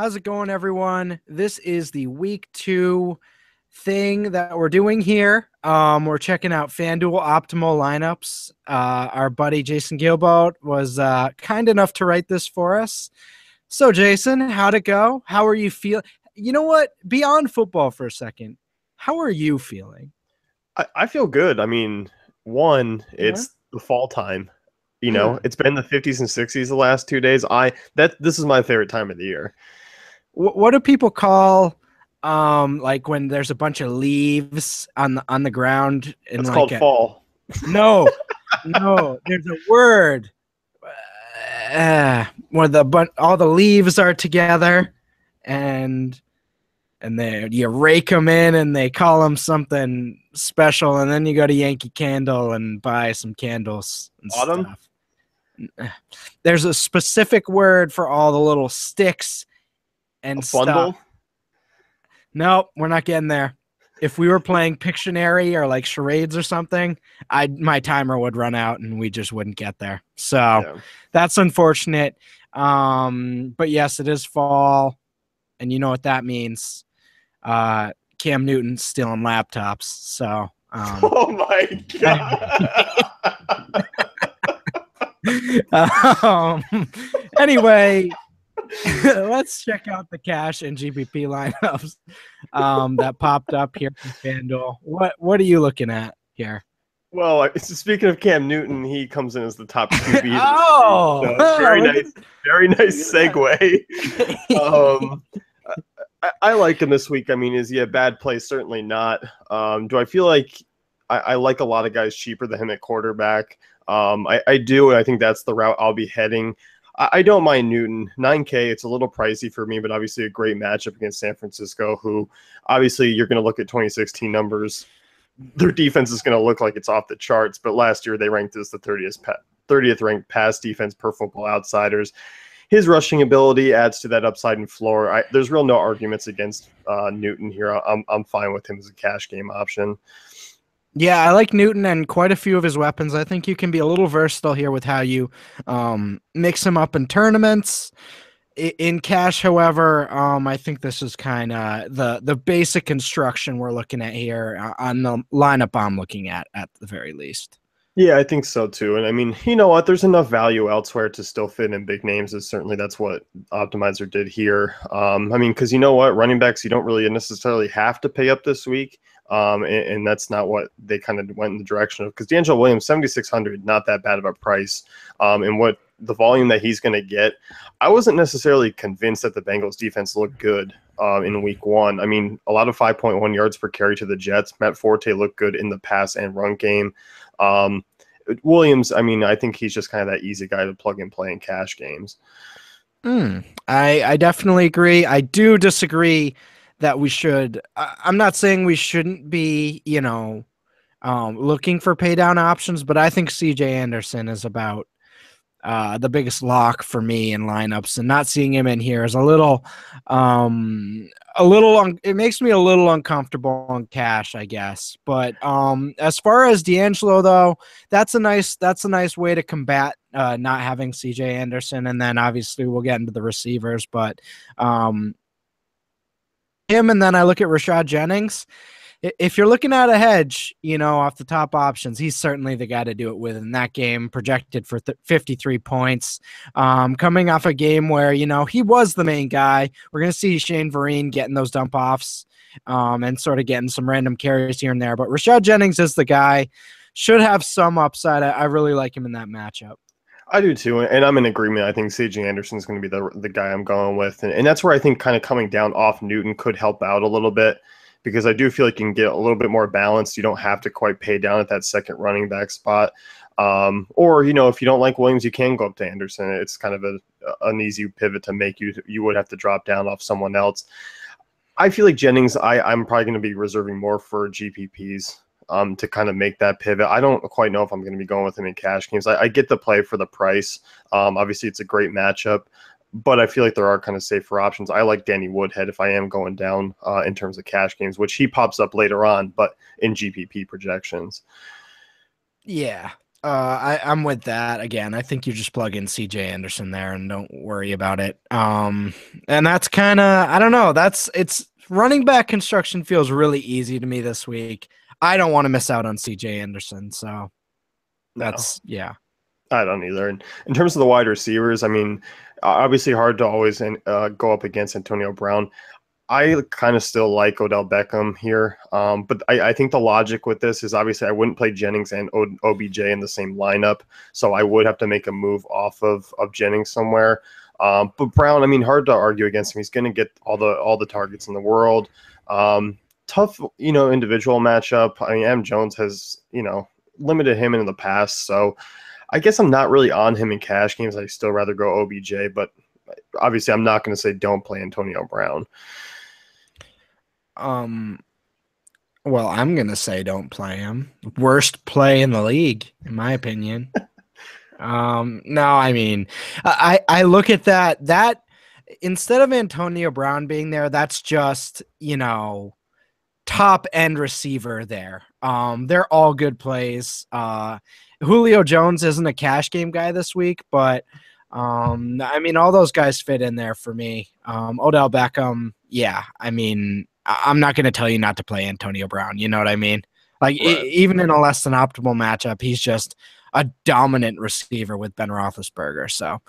How's it going, everyone? This is the week 2 thing that we're doing here. We're checking out FanDuel optimal lineups. Our buddy Jason Gilboat was kind enough to write this for us. So, Jason, how'd it go? How are you feeling? You know what? Beyond football for a second, how are you feeling? I feel good. I mean, one, Yeah. it's the fall time. Mm. It's been the 50s and 60s the last 2 days. This is my favorite time of the year. What do people call like when there's a bunch of leaves on the ground in It's like called a fall. no, no, there's a word where all the leaves are together and they you rake them in and they call them something special, and then you go to Yankee Candle and buy some candles and Autumn? stuff. There's a specific word for all the little sticks A and stuff. bundle? No, we're not getting there. If we were playing Pictionary or like charades or something, my timer would run out and we just wouldn't get there. So Yeah. that's unfortunate. But yes, it is fall, and you know what that means. Cam Newton's stealing laptops. So Oh my God. um, anyway, let's check out the cash and GPP lineups that popped up here from FanDuel. What are you looking at here? Well, speaking of Cam Newton, he comes in as the top QB this week. Oh, So very nice look segue. at Um, I like him this week. I mean, is he a bad play? Certainly not. Do I feel like I like a lot of guys cheaper than him at quarterback? I do, and I think that's the route I'll be heading. I don't mind Newton. 9K, it's a little pricey for me, but obviously a great matchup against San Francisco, who obviously you're going to look at 2016 numbers. Their defense is going to look like it's off the charts, but last year they ranked as the 30th ranked pass defense per Football Outsiders. His rushing ability adds to that upside and floor. There's real no arguments against Newton here. I'm fine with him as a cash game option. Yeah, I like Newton and quite a few of his weapons. I think you can be a little versatile here with how you mix him up in tournaments. In cash, however, I think this is kind of the basic construction we're looking at here on the lineup I'm looking at the very least. Yeah, I think so too. And I mean, you know what? There's enough value elsewhere to still fit in big names. And certainly that's what Optimizer did here. I mean, because you know what? Running backs, you don't really necessarily have to pay up this week. And that's not what they kind of went in the direction of. Because D'Angelo Williams, 7,600, not that bad of a price. And what the volume that he's going to get, I wasn't necessarily convinced that the Bengals defense looked good in week 1. I mean, a lot of 5.1 yards per carry to the Jets. Matt Forte looked good in the pass and run game. Williams, I mean, I think he's just kind of that easy guy to plug and play in cash games. I definitely agree. I do disagree that we should. I'm not saying we shouldn't be, looking for pay down options, but I think CJ Anderson is about the biggest lock for me in lineups, and not seeing him in here is it makes me a little uncomfortable on cash, I guess. But as far as D'Angelo, though, that's a nice way to combat not having CJ Anderson. And then obviously we'll get into the receivers, but him, and then I look at Rashad Jennings. If you're looking at a hedge, off the top options, he's certainly the guy to do it with in that game, projected for 53 points. Coming off a game where, he was the main guy. We're going to see Shane Vereen getting those dump offs and sort of getting some random carries here and there. But Rashad Jennings is the guy, should have some upside. I really like him in that matchup. I do too, and I'm in agreement. I think CJ Anderson is going to be the guy I'm going with. And that's where I think kind of coming down off Newton could help out a little bit, because I do feel like you can get a little bit more balanced. You don't have to quite pay down at that second running back spot. Or, if you don't like Williams, you can go up to Anderson. It's kind of an easy pivot to make. You would have to drop down off someone else. I feel like Jennings, I'm probably going to be reserving more for GPPs to kind of make that pivot. I don't quite know if I'm going to be going with him in cash games. I get the play for the price. Obviously, it's a great matchup, but I feel like there are kind of safer options. I like Danny Woodhead if I am going down in terms of cash games, which he pops up later on, but in GPP projections. Yeah. I'm with that again. I think you just plug in CJ Anderson there and don't worry about it. And that's kind of, I don't know. It's running back construction feels really easy to me this week. I don't want to miss out on CJ Anderson. So No, yeah. I don't either. And in terms of the wide receivers, I mean, obviously hard to always go up against Antonio Brown. I kind of still like Odell Beckham here, but I think the logic with this is obviously I wouldn't play Jennings and OBJ in the same lineup, so I would have to make a move off of Jennings somewhere. But Brown, I mean, hard to argue against him. He's going to get all the targets in the world. Tough, individual matchup. I mean, Adam Jones has limited him in the past, so I guess I'm not really on him in cash games. I still rather go OBJ, but obviously I'm not going to say don't play Antonio Brown. Well, I'm gonna say don't play him. Worst play in the league, in my opinion. No, I mean, I look at that instead of Antonio Brown being there, that's just top end receiver there. They're all good plays. Julio Jones isn't a cash game guy this week, but I mean, all those guys fit in there for me. Odell Beckham, yeah. I mean, I'm not going to tell you not to play Antonio Brown. You know what I mean? Like Right. even in a less than optimal matchup, he's just a dominant receiver with Ben Roethlisberger. So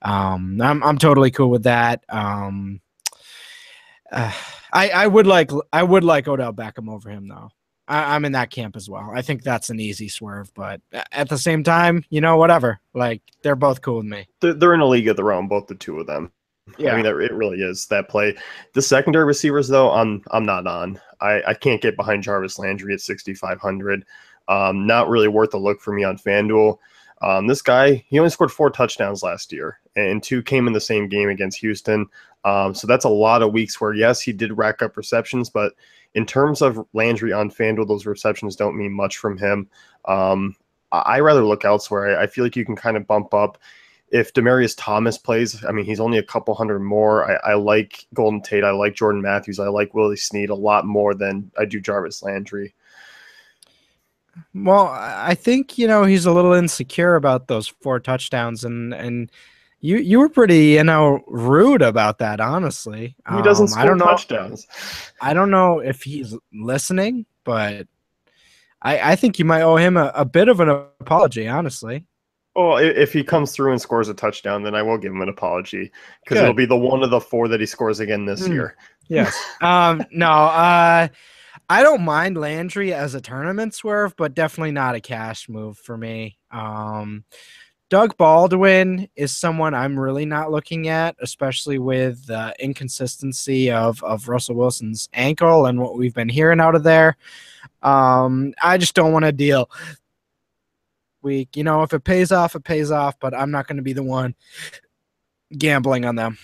I'm totally cool with that. I would like Odell Beckham over him though. I'm in that camp as well. I think that's an easy swerve, but at the same time, whatever. Like they're both cool with me. They're in a league of their own, both the two of them. I Yeah. mean, it really is that play. The secondary receivers, though, I'm not on. I can't get behind Jarvis Landry at 6,500. Not really worth a look for me on FanDuel. This guy, he only scored 4 touchdowns last year, and 2 came in the same game against Houston. So that's a lot of weeks where, yes, he did rack up receptions, but in terms of Landry on FanDuel, those receptions don't mean much from him. I rather look elsewhere. I feel like you can kind of bump up. If Demaryius Thomas plays, I mean, he's only a couple hundred more. I like Golden Tate. I like Jordan Matthews. I like Willie Snead a lot more than I do Jarvis Landry. Well, I think he's a little insecure about those 4 touchdowns, and you were pretty rude about that, honestly. He doesn't I score don't know. touchdowns. I don't know if he's listening, but I think you might owe him a bit of an apology, honestly. Well, if he comes through and scores a touchdown, then I will give him an apology because it'll Good. be the one of the 4 that he scores again this year. Yes. No. I don't mind Landry as a tournament swerve, but definitely not a cash move for me. Doug Baldwin is someone I'm really not looking at, especially with the inconsistency of Russell Wilson's ankle and what we've been hearing out of there. I just don't want to deal week. If it pays off, it pays off, but I'm not going to be the one gambling on them.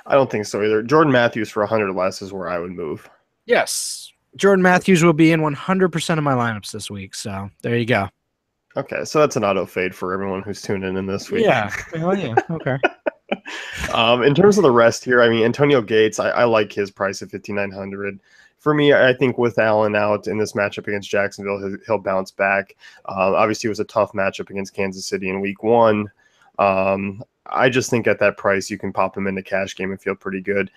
I don't think so either. Jordan Matthews for 100 less is where I would move. Yes. Jordan Matthews will be in 100% of my lineups this week. So there you go. Okay, so that's an auto fade for everyone who's tuning in this week. Yeah. Well, yeah. Okay. In terms of the rest here, I mean, Antonio Gates, I like his price at 5,900. For me, I think with Allen out in this matchup against Jacksonville, he'll bounce back. Obviously, it was a tough matchup against Kansas City in week 1. I just think at that price, you can pop him in a cash game and feel pretty good.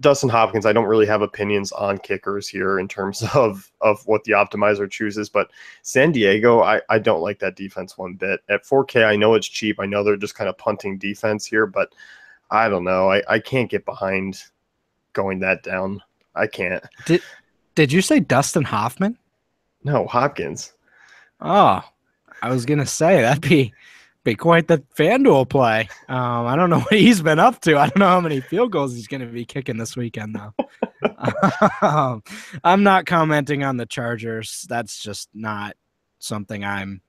Dustin Hopkins, I don't really have opinions on kickers here in terms of what the optimizer chooses, but San Diego, I don't like that defense one bit. At 4K, I know it's cheap. I know they're just kind of punting defense here, but I don't know. I can't get behind going that down. I can't. Did you say Dustin Hoffman? No, Hopkins. Oh, I was gonna say that'd be quite the FanDuel play. I don't know what he's been up to. I don't know how many field goals he's gonna be kicking this weekend though. I'm not commenting on the Chargers. That's just not something I'm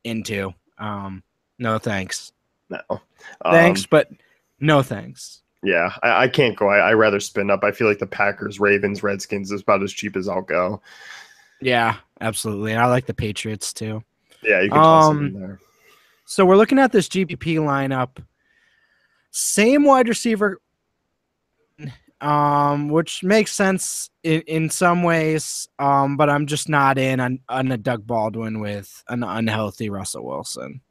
into. No thanks. No. Thanks, but no thanks. Yeah, I can't go. I rather spin up. I feel like the Packers, Ravens, Redskins is about as cheap as I'll go. Yeah, absolutely. And I like the Patriots too. Yeah, you can toss them in there. So we're looking at this GPP lineup. Same wide receiver which makes sense in some ways. But I'm just not in on a Doug Baldwin with an unhealthy Russell Wilson.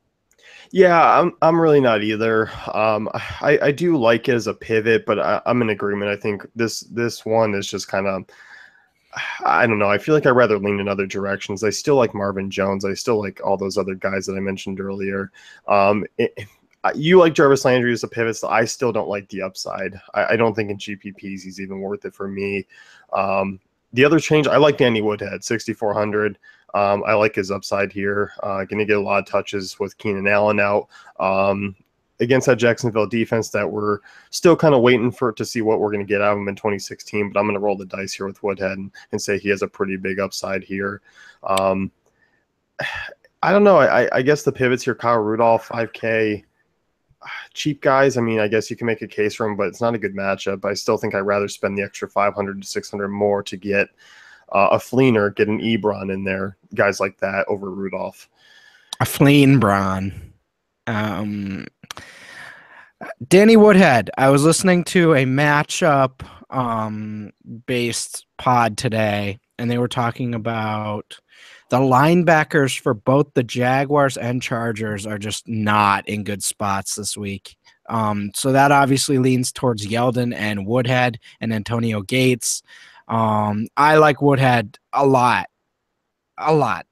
Yeah, I'm really not either. I do like it as a pivot, but I'm in agreement. I think this one is just kind of, I don't know. I feel like I'd rather lean in other directions. I still like Marvin Jones. I still like all those other guys that I mentioned earlier. You like Jarvis Landry as a pivot, so I still don't like the upside. I don't think in GPPs he's even worth it for me. The other change, I like Danny Woodhead, 6,400. I like his upside here. Going to get a lot of touches with Keenan Allen out against that Jacksonville defense that we're still kind of waiting for to see what we're going to get out of him in 2016. But I'm going to roll the dice here with Woodhead and say he has a pretty big upside here. I don't know. I guess the pivots here, Kyle Rudolph, 5K. Cheap guys, I mean, I guess you can make a case for him, but it's not a good matchup. I still think I'd rather spend the extra 500 to 600 more to get a Fleener, get an Ebron in there, guys like that over Rudolph. A Fleenbron. Danny Woodhead. I was listening to a matchup based pod today, and they were talking about the linebackers for both the Jaguars and Chargers are just not in good spots this week. So that obviously leans towards Yeldon and Woodhead and Antonio Gates. I like Woodhead a lot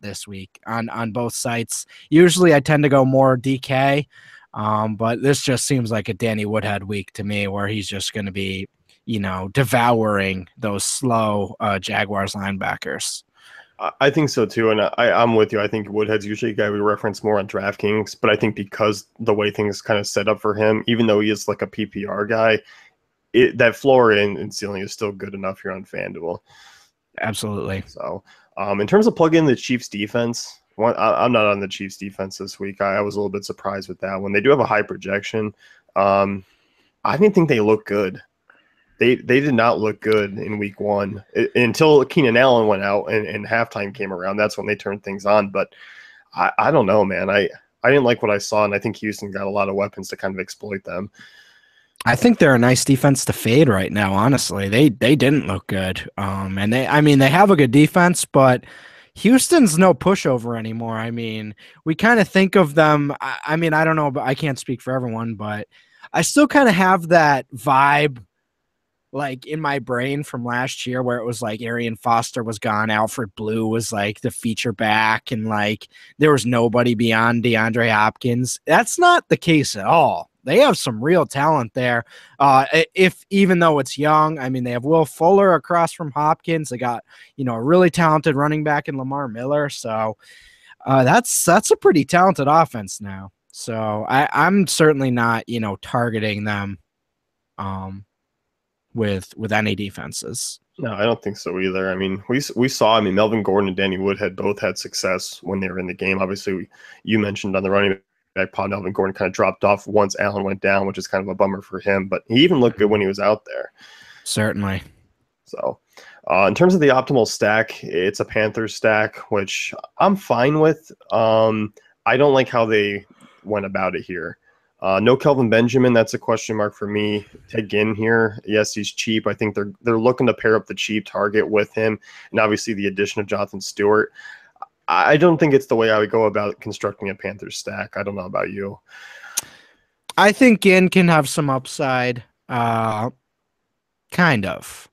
this week on both sites. Usually I tend to go more DK, but this just seems like a Danny Woodhead week to me where he's just going to be, devouring those slow Jaguars linebackers. I think so too, and I'm with you. I think Woodhead's usually a guy we reference more on DraftKings, but I think because the way things kind of set up for him, even though he is like a PPR guy, that floor and ceiling is still good enough here on FanDuel. Absolutely. So, in terms of plugging in the Chiefs defense, I'm not on the Chiefs defense this week. I was a little bit surprised with that one. They do have a high projection. I didn't think they looked good. They did not look good in week one until Keenan Allen went out and halftime came around. That's when they turned things on. But I don't know, man. I didn't like what I saw, and I think Houston got a lot of weapons to kind of exploit them. I think they're a nice defense to fade right now. Honestly, they didn't look good. And they have a good defense, but Houston's no pushover anymore. I mean, we kind of think of them. I mean, I don't know, but I can't speak for everyone, but I still kind of have that vibe like in my brain from last year where it was like Arian Foster was gone, Alfred Blue was like the feature back, and like there was nobody beyond DeAndre Hopkins. That's not the case at all. They have some real talent there. If even though it's young, I mean, they have Will Fuller across from Hopkins. They got, a really talented running back in Lamar Miller. So that's a pretty talented offense now. So I'm certainly not, targeting them with any defenses. No, I don't think so either. I mean, we saw. I mean, Melvin Gordon and Danny Woodhead both had success when they were in the game. Obviously, you mentioned on the running back pod, Melvin Gordon kind of dropped off once Allen went down, which is kind of a bummer for him. But he even looked good when he was out there. Certainly. So, in terms of the optimal stack, it's a Panthers stack, which I'm fine with. I don't like how they went about it here. No Kelvin Benjamin, that's a question mark for me. Ted Ginn here, yes, he's cheap. I think they're looking to pair up the cheap target with him, and obviously the addition of Jonathan Stewart. I don't think it's the way I would go about constructing a Panthers stack. I don't know about you. I think Ginn can have some upside, kind of.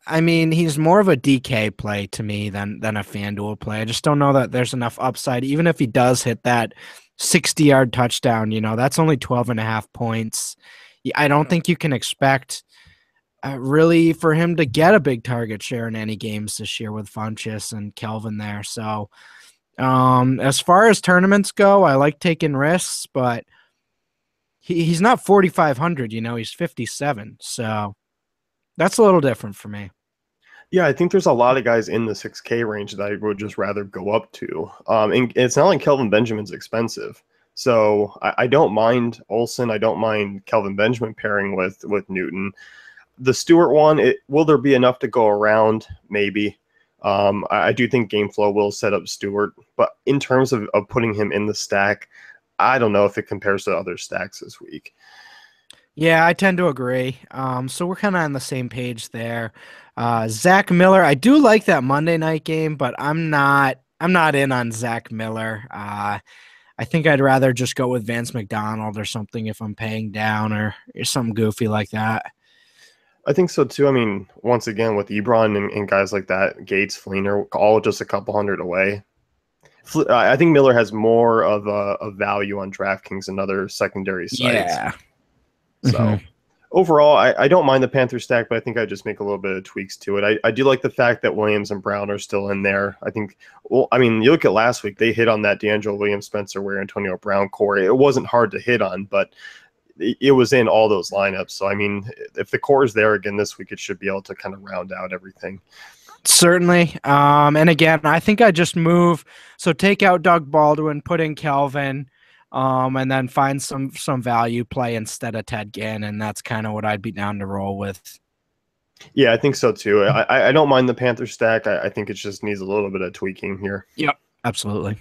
I mean, he's more of a DK play to me than a FanDuel play. I just don't know that there's enough upside. Even if he does hit that 60-yard touchdown, that's only 12.5 points. I don't think you can expect really for him to get a big target share in any games this year with Funchess and Kelvin there. So as far as tournaments go, I like taking risks, but he's not 4,500, he's 57. So that's a little different for me. Yeah, I think there's a lot of guys in the 6K range that I would just rather go up to. And it's not like Kelvin Benjamin's expensive. So I don't mind Olsen. I don't mind Kelvin Benjamin pairing with Newton. The Stewart one, will there be enough to go around? Maybe. I do think game flow will set up Stewart. But in terms of putting him in the stack, I don't know if it compares to other stacks this week. Yeah, I tend to agree. So we're kind of on the same page there. Zach Miller, I do like that Monday night game, but I'm not in on Zach Miller. I think I'd rather just go with Vance McDonald or something if I'm paying down or something goofy like that. I think so too. I mean, once again, with Ebron and guys like that, Gates, Fleener, all just a couple hundred away. I think Miller has more of a value on DraftKings and other secondary sites. Yeah. Hmm. So overall, I don't mind the Panther stack, but I think I just make a little bit of tweaks to it. I do like the fact that Williams and Brown are still in there. I think, well, I mean, you look at last week, they hit on that D'Angelo Williams, Spencer Ware, Antonio Brown core. It wasn't hard to hit on, but it was in all those lineups. So, I mean, if the core is there again this week, it should be able to kind of round out everything. Certainly. And again, I think I just move. So take out Doug Baldwin, put in Kelvin, and then find some value play instead of Ted Ginn, and that's kind of what I'd be down to roll with. Yeah, I think so too. I don't mind the Panther stack. I think it just needs a little bit of tweaking here. Yep, absolutely.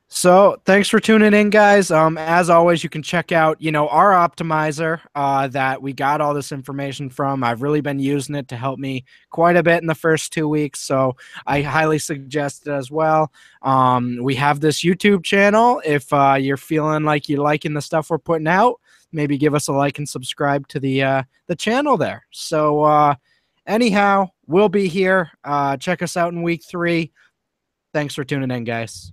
So thanks for tuning in, guys. As always, you can check out, our optimizer that we got all this information from. I've really been using it to help me quite a bit in the first 2 weeks, so I highly suggest it as well. We have this YouTube channel. If you're feeling like you're liking the stuff we're putting out, maybe give us a like and subscribe to the channel there. So anyhow, we'll be here. Check us out in week 3. Thanks for tuning in, guys.